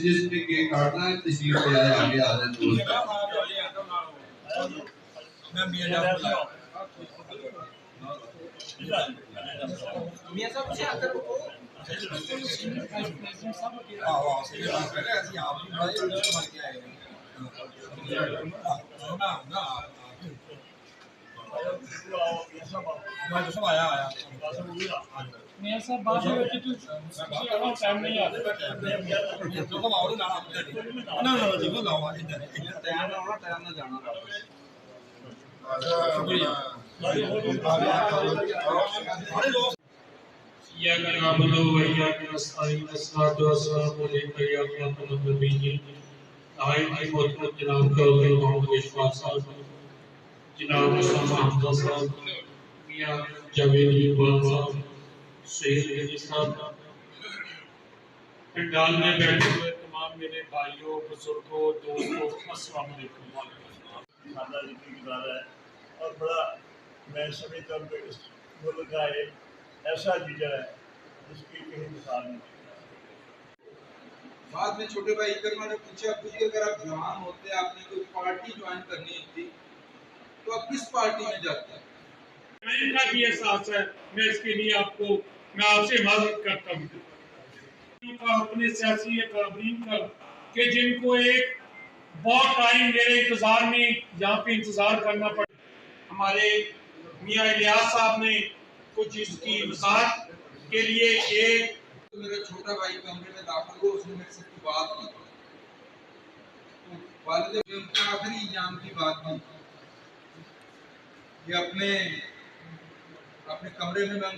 जिसने केक काटना है तशरीफ ले आए, आगे आ जाए दोस्त। मियां साहब से आकर रुको। मियां साहब बात में बैठे तो टाइम नहीं आता। ना देखो लाओ इधर टाइम ना होना, टाइम ना जाना। शुक्रिया। या नाबुदु व इय्याका नस्तईन अस्सलातु वस्सलामु अलैका या खातमुन नबिय्यीन। आई मोहतरम जनाब चौधरी मोहम्मद इशफाक साहब, जनाब मुस्तफा हमजा साहब, मियां जावेद इकबाल साहब, सैयद अली साहब, पंडाल में बैठे हुए तमाम मेरे भाइयों, बुजुर्गों, दोस्तों, अस्सलाम वालेकुम। और बड़ा मैं समझता हूँ कि इस मुल्क का एक ऐसा लीडर है जिसकी कहीं मिसाल नहीं। बाद में छोटे भाई इकरमा ने पूछा, कि अगर आप जवान होते, आपने कोई पार्टी ज्वाइन करनी थी तो आप किस पार्टी में जाते? इनका भी एहसास है, मैं इसके लिए मैं आपसे माजरत करता हूँ अपने सियासी अकाबरीन का कि जिनको एक बहुत टाइम मेरे इंतजार में यहाँ पे इंतजार करना पड़ा। हमारे मियां इलियास साहब ने कुछ इसकी वजाहत के लिए एक तो मेरा छोटा भाई कमरे में दाखिल हुआ, उसने मेरे से बात की, तो वालिद ने उनके आखिरी इल्जाम की बात की कि अपने कमरे में मैं